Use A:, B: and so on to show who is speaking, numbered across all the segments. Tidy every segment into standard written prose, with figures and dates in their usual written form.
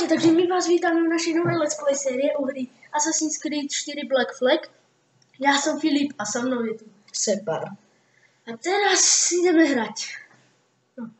A: takže my vás vítáme v našej novej Let's Play série u hry Assassin's Creed 4 Black Flag. Ja som Filip a so mnou je tu
B: Separ.
A: A teraz ideme hrať. No.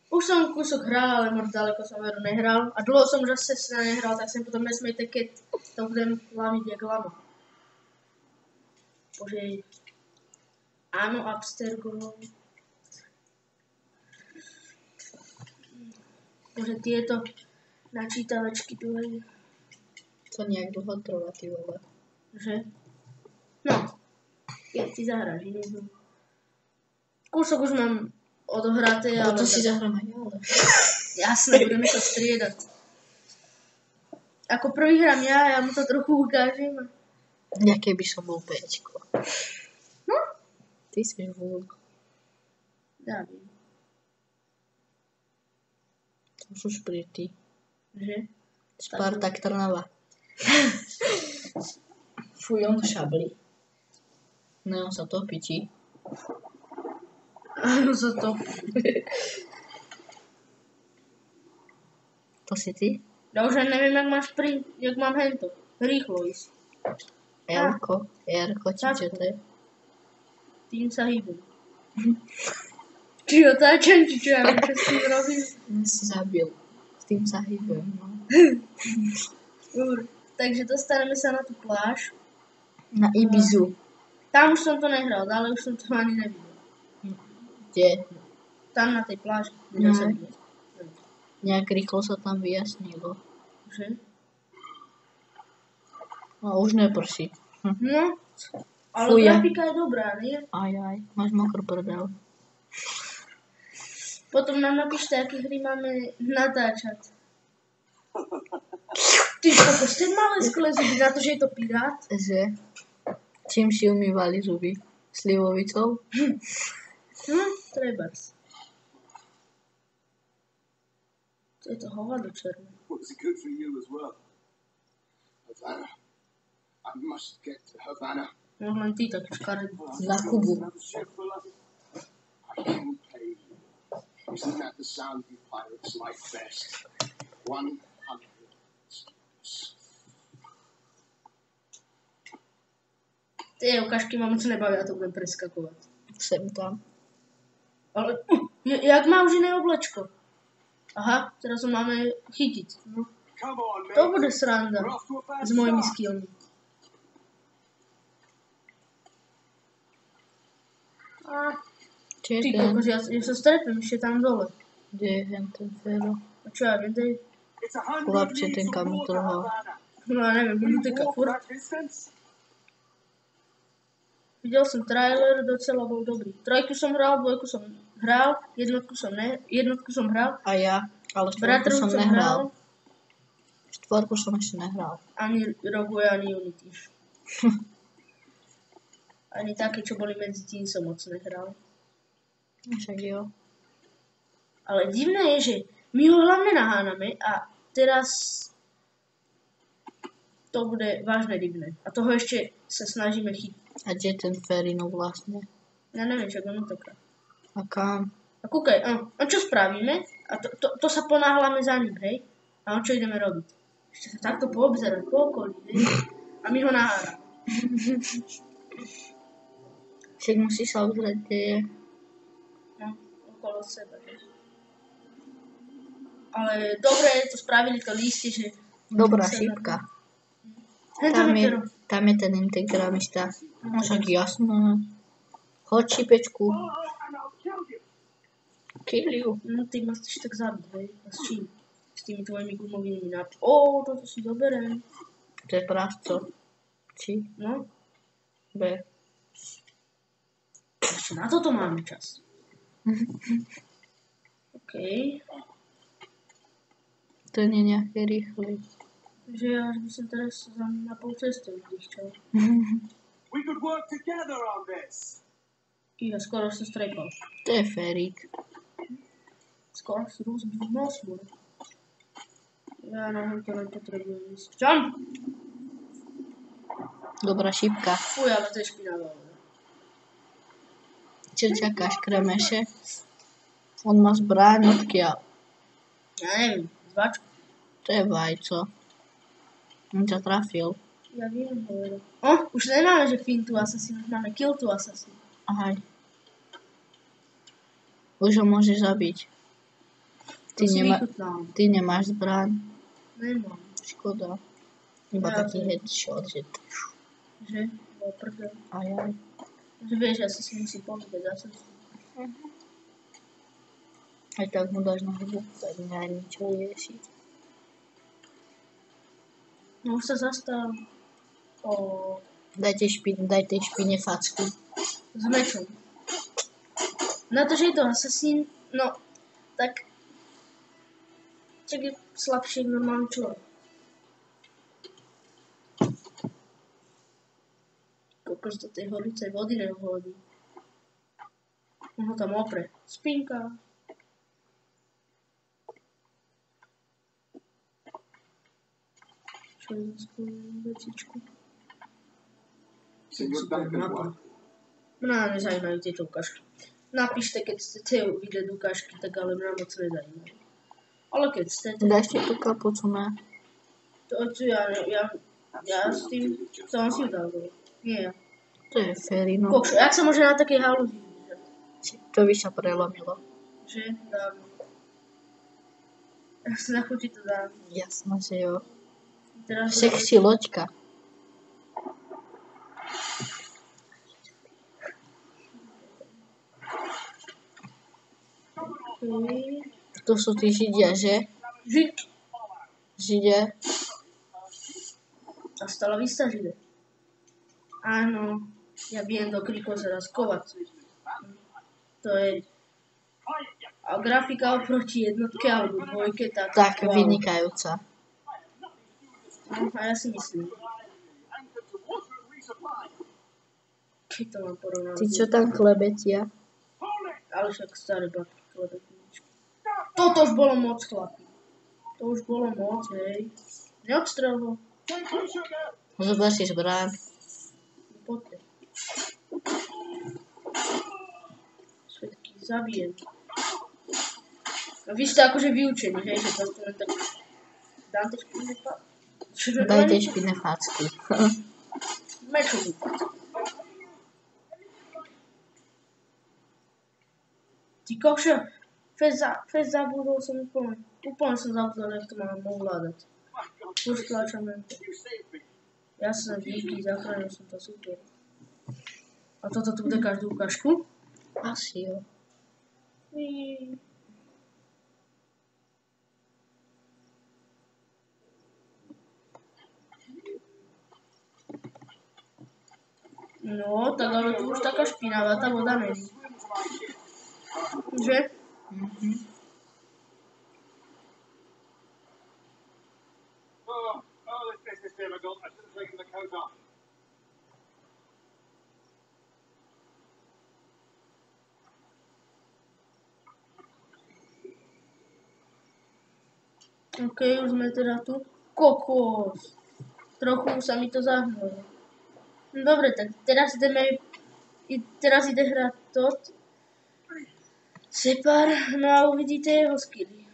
A: Už som kúsok hral, ale moc ďaleko som veru nehral. A dlho som už zase sa nehral, tak sem potom nesmejte, keď to budem lamiť jak lama. Bože. Áno, Abstergo. Bože, tieto načítavačky tu aj.
B: To nejak dlho trvá, ty vole.
A: Že? No. Keď si zahráš inú. Kúsok už mám odohraté, ale...
B: To si zahrám aj ja, ale...
A: Jasné, budeme sa striedať. Ako prvý hrám ja mu to trochu ukážem.
B: Ja keby som bol Pčko.
A: No?
B: Ty si vôľ.
A: Ja viem.
B: To už pretty.
A: Že?
B: Spartak Trnava. Fuj, on šabli. No, on sa topí, či?
A: Áno, sa to.
B: To si ty?
A: Ja už aj neviem, jak mám hento. Rýchlo ísť.
B: Erko, či čo to je?
A: Tým sa hýbem. Či otáčam, či čo ja viem, čo s tým robím.
B: Si zabil. S tým sa hýbem, no.
A: Takže dostaneme sa na tú pláž.
B: Na Ibizu.
A: Tam už som to nehral, ale už som to ani nevidel.
B: Kde?
A: Tam na tej pláži.
B: No. Nejak rýchlo sa tam vyjasnilo.
A: Že?
B: No, už neprší.
A: No, ale
B: Fuja.
A: grafika je dobrá, nie?
B: Aj, máš mokrý prdel.
A: Potom nám napíšte, aké hry máme natáčať. Ty kokos, ten malé skvelé zuby na to, že je to pirát.
B: Že? Čím si umývali zuby? Slivovicou?
A: Trebárs. To je to hovado černé.
C: Was it good for you as well? Havana. I must get to Havana.
A: Možno len ty taký škaredý.
B: Na Kubu.
C: Another ship full of... I can pay you. Isn't that the sound you pirates like best? 100.
A: Tie ukážky ma moc nebavia, to budem preskakovať.
B: Sem tam.
A: Ale, jak má už iné oblečko? Aha, teraz ho máme chytiť. No.
C: Come on,
A: To
C: man.
A: bude sranda.
C: We're off to a fast
A: S mojimi
C: start.
A: skillmi. Ty
B: Čekaj.
A: kokos, ja sa strepím ešte tam dole.
B: Kde je ten Fero?
A: A čo ja viem, to je...
C: It's 100
B: Chlapče, ten
C: leagues
B: kam
C: of water,
B: trhal.
C: Havana.
A: No ja neviem,
C: Will you
A: budu
C: walk
A: furt.
C: that distance?
A: Videl som trailer, docela bol dobrý. Trojku som hral, dvojku som hral, jednotku som hral,
B: A ja, ale štvorku
A: Bratrovcov
B: som nehral. Štvorku som ešte nehral.
A: Ani Rogue, ani Unity. Ani také, čo boli medzi tým, som moc nehral.
B: Však jo.
A: Ale divné je, že my ho hlavne naháňame a teraz to bude vážne divné. A toho ešte sa snažíme chytiť.
B: A kde je ten Ferino vlastne?
A: Ja neviem, čo on taká.
B: A kam?
A: A kúkaj, a čo spravíme? A to sa ponáhľame za ním, hej? A čo ideme robiť? Ešte sa takto poobzerať po okolí, hej? A my ho naháňame.
B: Však musíš sa obzrieť, kde je.
A: No, okolo seba, hej? Ale dobre, to spravili to lístie, že...
B: Dobrá šípka. Tam je ten integramista. No však jasno. Hoď šípečku. Kill you.
A: No ty ma chceš tak zabiť, hej? A s čím? S tými tvojimi gumovými nápojmi. Toto si zoberiem.
B: To je prasco. Či?
A: No,
B: B.
A: ešte na toto máme čas. OK.
B: To nie je nejaké rýchle.
A: Takže ja by som teraz na pol cestu vyšťal.
C: We could work together on this.
A: Ja skoro sa strepal.
B: To je Ferik.
A: Skoro si rozbil nos, bude. Ja na to nepotrebujem ísť. John!
B: Dobrá šípka.
A: Fuj, ale to je špinavé.
B: Čo čakáš, kremeše? On má zbraň, odkiaľ?
A: Ja neviem, zvačku.
B: To je vajco. On ťa trafil.
A: Ja viem, hovorím. Už nemáme, že fintu asasín, už máme kill tu asasín.
B: Ahaj. Už ho môžeš zabiť. Ty nemáš zbraň.
A: Nemám.
B: Škoda. Iba taký headshot, že...
A: Že? Bol prdel.
B: Ajaj.
A: Že vieš, ja si musím povedať asasín.
B: Aj tak mu dáš na hubu, tak mňa aj nič riešiť.
A: No už sa zastal.
B: Daj tej špine facku.
A: S mečom. Na to, že je to asasín, no, tak... Čak je slabší normálny človek. Kokos do tej horúcej vody nehodí. On ho tam opre. Spinka. Čo je za skvelú vecičku? Mňa nezajímajú tieto ukážky. Napíšte, keď chcete vidieť ukážky, tak ale mňa moc nezajímajú. Ale keď chcete...
B: Dáš ti tú kapucu, ne?
A: Ja s tým som si udal. Nie ja.
B: To je Ferino.
A: Kokšo, jak sa môže na takej halúzi vydržať?
B: To by sa prelomilo.
A: Že? Dávno. Ja si na chuti to dám.
B: Jasno, že jo.
A: Teraz
B: Sexy loďka. To sú tí Židia, že? Židia.
A: A stala vista Žide. Áno, ja viem do krikov sa raz kovať. To je... A grafika oproti jednotke alebo dvojke,
B: tak wow. Vynikajúca.
A: No, a ja si myslím. Keď to mám porovnať?
B: Ty čo tam klebetia?
A: Ale však staré babky klebetničky. Toto už bolo moc, chlapi. To už bolo moc, hej. Neodstrel ho.
B: Zober si zbraň.
A: Poďte. Svetky, zabijem. A vy ste akože vyučení, hej, že to len tak... Dám tie špinné facky.
B: Daj tie špinné facky.
A: Mečovú. Ty kokšo, fest zabudol som úplne. Úplne som zabudol, jak to mám ovládať. Už tlačam len to. Jasné, díky, zachránil som to, super. A toto tu bude každú ukážku?
B: Asi jo.
A: No, tak ale tu už taká špinavá tá voda není. Že?
C: This is difficult. I should have taken the coat off.
A: OK, už sme teda tu. Kokos. Trochu sa mi to zahnulo. Dobre, tak teraz ide hrať tot. Separ, no a uvidíte jeho skilly.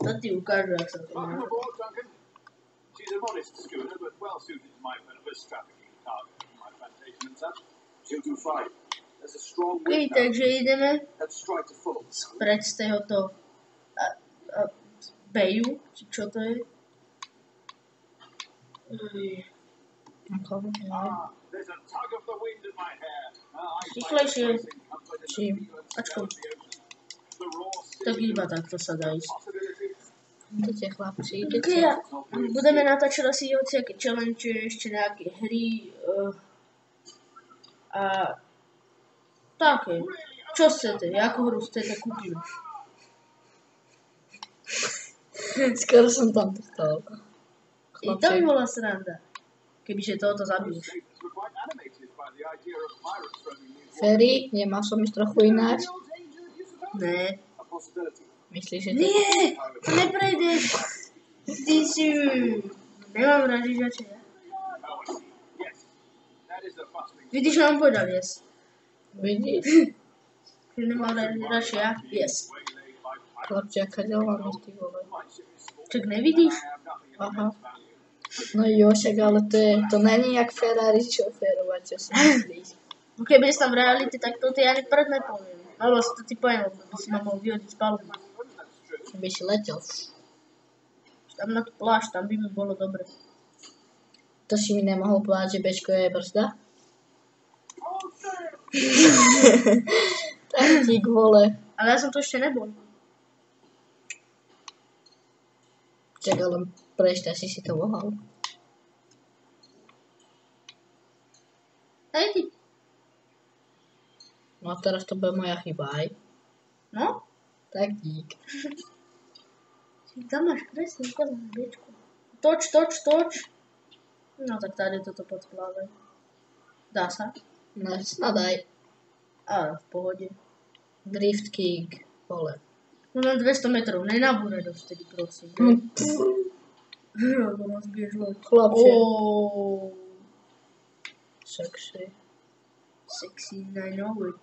A: To ti ukážu, jak sa to má.
C: She's a modest schooner, but well suited to my purpose, trafficking cargo from my plantation and such. She'll do fine. There's a strong wind.
A: Takže ideme
C: Let's strike to full.
A: spread z tohoto beju, či čo to je?
C: There's a tug of the wind in my hair.
A: Rýchlejšie.
B: Čím?
A: Ačko. Tak iba takto sa dá ísť.
B: Idete chlapci,
A: Okay,
B: idete.
A: budeme natáčať asi hociaké challenge, ešte nejaké hry a také. Čo chcete? Jakú hru chcete kúpime?
B: Skoro som tam dostal.
A: I to by bola sranda. Kebyže tohoto zabiješ.
B: Ferry, nemal som ísť trochu ináč?
A: Ne.
B: Myslíš, že to...
A: Nie! To neprejdeš! Ty si... Nemám radi žače. Vidíš, že mám povedal yes.
B: Vidíš?
A: Že nemám radšej ja? Yes.
B: Chlapče, aká ďalá ty vole.
A: Čak nevidíš?
B: Aha. No jo, však ale to není jak Ferrari šoférovať, čo si myslíš.
A: No keby si tam v reality, tak to ty ani pred nepoviem. Ale to ti poviem, lebo by si ma mohol vyhodiť z paluby.
B: By si letel.
A: Tam na tú pláž, tam by mi bolo dobre.
B: To si mi nemohol povedať, že Bčko je brzda? Tak dík, vole.
A: Ale ja som to ešte nebol.
B: Čak, ale prečo si to mohol?
A: Hej ty.
B: No a teraz to bude moja chyba, aj?
A: No?
B: Tak dík.
A: Tam máš kresný ukázať na Bčku. Toč. No tak tady toto podplávaj. Dá sa?
B: No snad aj.
A: Ale v pohode.
B: Drift kick, vole.
A: No na 200 metrov, nenabúraj dovtedy, prosím. Lebo rozbiješ loď.
B: Chlapče.
A: Oh,
B: Sexy.
A: sexy, I know it.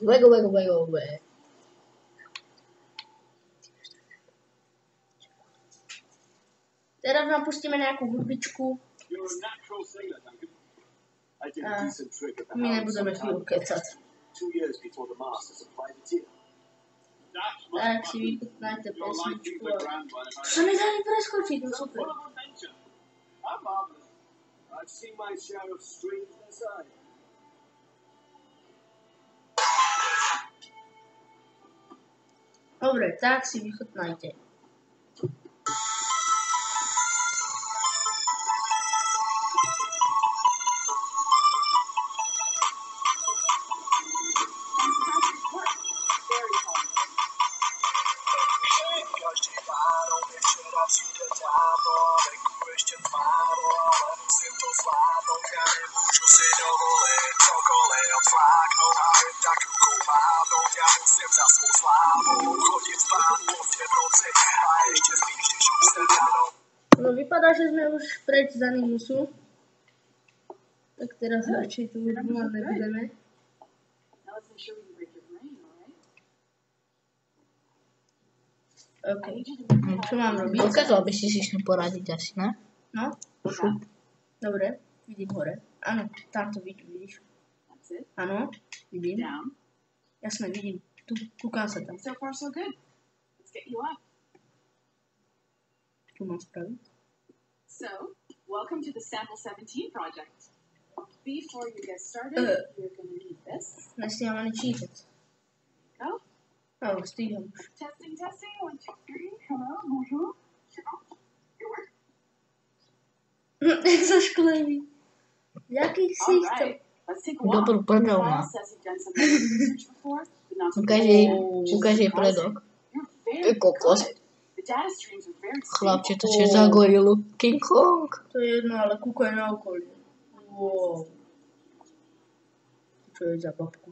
B: Wego.
A: Teraz nám pustíme nejakú hudbičku.
C: You're a natural sailor, Duncan. I did a decent trick at the
A: My
C: helm
A: nebudeme chvíľu kecať.
C: 2 years before the mast as a privateer. That's
A: Tak
C: much
A: si
C: fun.
A: vyputnajte
C: Your life
A: pesničku.
C: being the grand one.
A: Čo sa mi dali preskočiť, no super.
C: Full of adventure. I'm marvelous. I've seen my share of strangeness.
A: Dobre, tak si vychutnajte. No vypadá, že sme už preč za Nimusu. Tak teraz radšej tu už dúmať nebudeme. OK. Čo mám robiť?
B: Dokázal by si s ním poradiť asi, ne?
A: No? Dobre, vidím hore. Áno, tamto vidíš. Áno, vidím. Jasné, vidím. Tu, kúkam sa tam.
D: So far, so good. Let's get you up.
A: Tu mám spraviť.
D: So, welcome to the Sample 17 project. Before you get started, you're going to need this.
A: Nestíham ani čítať.
D: Go.
A: Ale stíham už.
D: Testing. 1, 2, 3. Hello, bonjour. It worked.
A: Jak sa škleví. Jaký si
D: All
A: chcel?
D: right. Let's take a walk.
B: Dobrú prdel
D: File
B: má.
D: says you've done some research before, but not
B: Ukáž jej predok.
D: You're very
B: kokos.
D: good. The data streams are very
B: Chlapče, to
D: stable.
B: čo za gorilu? King Kong.
A: To je jedno, ale kúkaj na okolie. Wow. Čo je za babku?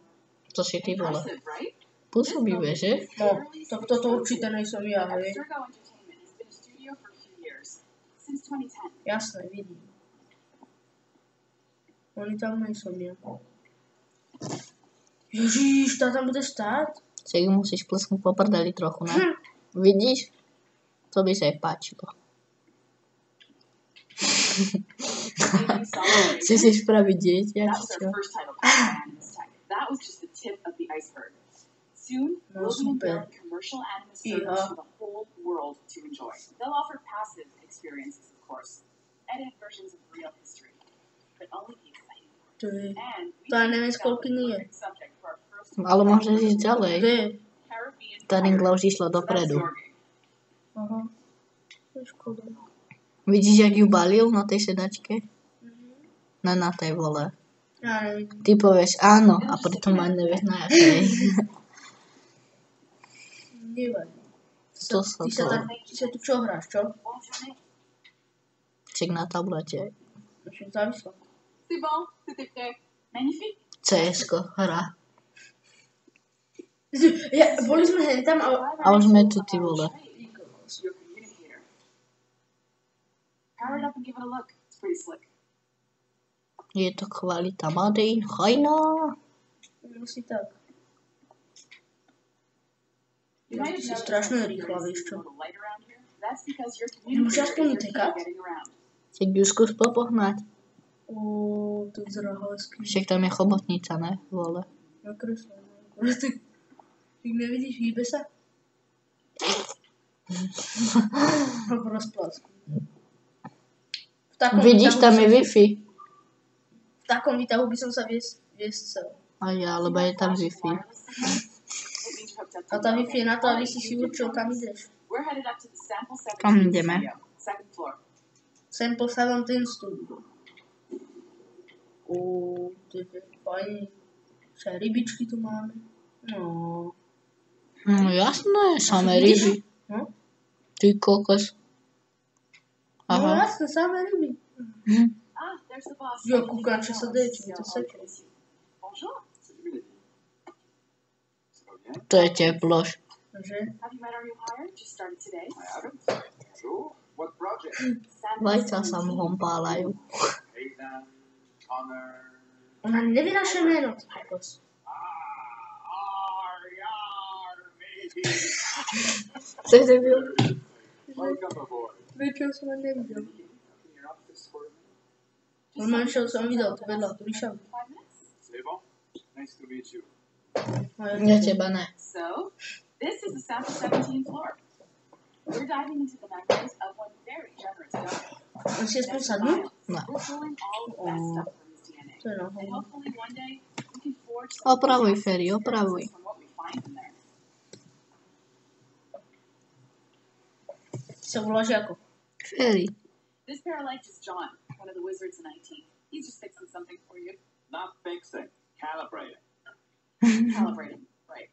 B: To si ty vole.
D: Impressive, right?
B: Pôsobivé, že?
A: No, tak toto určite nejsom ja, hej.
D: Abstergo Entertainment has been a studio for a few years, since 2010.
A: Jasné, vidím. Oni tam nejsou ja. Ježiš, tá tam bude stáť?
B: Si musíš plesknúť po prdeli trochu, ne? Vidíš? To by sa jej páčilo. Chceš si spraviť dieťa,
D: That
B: či
D: was
B: čo?
D: our first title card for Animus Tech. That was just the tip of the iceberg. Soon,
A: No,
D: we'll be
A: super.
D: building commercial Animus servers for the whole world to enjoy. They'll offer passive experiences, of course, edited versions of real history, but only the exciting part.
A: To je...
D: And we
A: To aj
D: think
A: neviem,
D: we found
A: koľko
D: the
A: nie.
D: perfect subject for our first
B: Ale môžeš ísť ďalej.
A: Kde?
D: Caribbean
B: Tá ringla už išla
D: So that's
B: dopredu.
D: your game.
A: Aha. To je škoda.
B: Vidíš, jak ju balil na tej sedačke? Ne na tej vole.
A: Ja nevidím.
B: Ty povieš áno a pritom ani nevieš na jakej.
A: Nevadí.
B: To sa to.
A: Ty sa tu čo hráš, čo?
D: What's your name?
B: Ček na tablete.
A: Však závislá.
D: C'est bon, c'était magnifique.
B: CS-ko hra.
A: Ja, boli sme hen tam a...
B: A už sme tu, ty vole.
D: Your communicator. Power it up and give it a look. It's pretty slick.
B: Je to kvalita Made in China.
A: Asi tak.
D: You might have
A: Si
D: noticed
A: strašne
D: that
A: rýchla,
D: there
A: vieš
D: is
A: čo.
D: a little light around here. That's because your
A: Môžeš
D: communicator
A: aspoň
D: is your key
A: utekať?
D: getting around.
B: Však ju skús popohnať.
A: To vyzerá hezky.
B: Však tam je chobotnica, ne? Vole.
A: Nakreslené. Ale ty nevidíš, hýbe sa? V rozplásku.
B: Vidíš, tam je Wi-Fi.
A: V takom výtahu by som sa viesť chcel.
B: A ja, lebo je tam Wi-Fi.
D: It means you're hooked up
A: A
D: to
A: tá
D: the
A: Wi-Fi je na to, aby si určil, kam ideš.
D: We're headed up to the Sample 17
B: Kam ideme?
D: studio, second floor.
A: Sample 17 studio. To je fajn. Však rybičky tu máme. No.
B: No jasné, samé ryby.
A: No?
B: Ty kokos.
A: No
B: Aha.
A: jasné, samé ryby.
D: Ah, there's the boss.
A: Jo, kúkam, čo sa deje, či mi to
D: So,
A: seče.
D: Bonjour.
C: C'est humidity. Ça va bien?
B: To je teploš.
A: Takže,
D: Have you met our new hire? Just started today.
C: I haven't. Bonjour. What project?
D: Sample
B: Vajca sa
D: 17.
B: muhom pálajú.
C: Hayden, Connor.
A: ona nevie naše meno, ty kokos.
C: Matey.
B: To je debil.
C: Welcome aboard.
A: Väčšinou som ani nevidel.
C: Can you up this for me?
A: Normálne šiel som videl, tu vedľa, tu vyšiel.
D: 5 minutes.
C: C'est bon? Nice to meet you.
B: Ja teba ne.
D: So, this is the Sample 17 floor. We're diving into the memories of one very generous donor.
A: On si aspoň sadnú?
B: No.
D: We're pulling all the best stuff from his DNA.
A: To je no.
D: And hopefully one day we can forge some
B: Opravuj,
D: fantastic
B: Ferry, opravuj.
D: experiences from what we find in there.
A: Ty sa voláš ako?
B: Ferry.
D: This paralite is John, one of the wizards in IT. He's just fixing something for you.
C: Not fixing, calibrating.
D: Calibrating, right.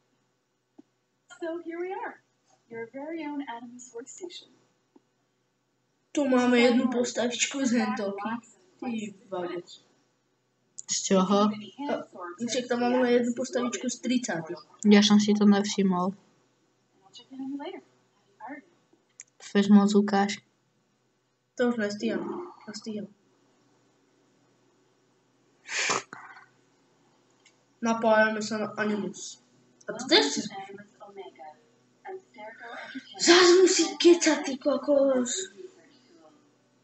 D: So here we are. Your very own Animus workstation.
A: Tu máme jednu postavičku z hentovky. Ty vade.
B: Z čoho?
A: Však tam máme jednu postavičku z 30.
B: Ja som si to nevšimol.
D: I'll check in on you later. Have you hired me?
B: Chceš moc ukáž?
A: To už nestíham. Napájame sa na Animus. A to je ešte
D: Animus Omega, and Sterco Entertainment.
A: zás musí kecať, ty kokos.
D: Research tool.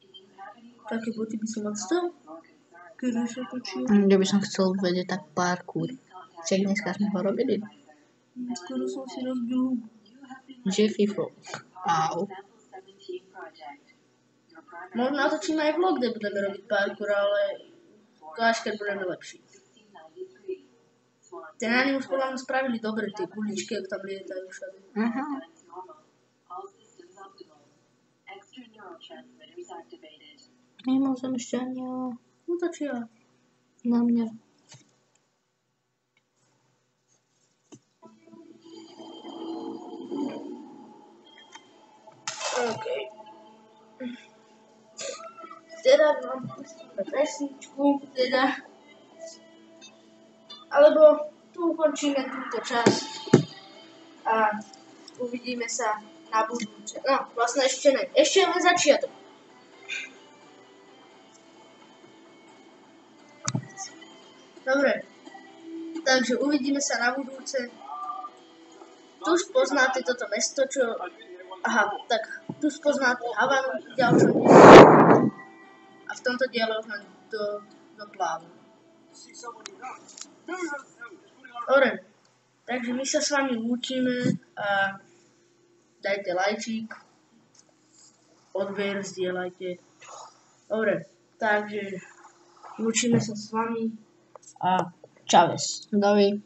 D: If you have any
A: Také boty by som odstal,
D: or concerns,
A: kedy sa točil.
B: Ja by som chcel vedieť tak parkour. Však dneska sme ho robili.
A: Skoro som si rozbil hubu.
B: Že FIFO. Au.
D: Sample 17 project. Your primary
A: Možno natočíme aj vlog, kde budeme robiť parkour, ale to až keď budeme lepší.
D: 1693. Swan
A: Ten Animus podľa mňa spravili dobre, tie kuličky, ak tam lietajú všade.
B: Aha.
D: normal. All systems optimal. Extra neurotransmitters activated.
B: Nemôžem ešte ani
A: Utočila.
B: na mňa.
A: OK. Teda mám pesničku, teda. Alebo tu ukončíme túto časť. A uvidíme sa na budúce. No, vlastne ešte ne. Ešte len začiatok. Dobre. Takže uvidíme sa na budúce. Tu spoznáte toto mesto, čo... Aha, tak tu spoznáte Havanu v ďalšom diele. A v tomto diele už len doplávam. Dobre, takže my sa s vami lúčime a dajte lajčík, odber, zdieľajte. Dobre, takže lúčime sa s vami a čaves.
B: Dovi.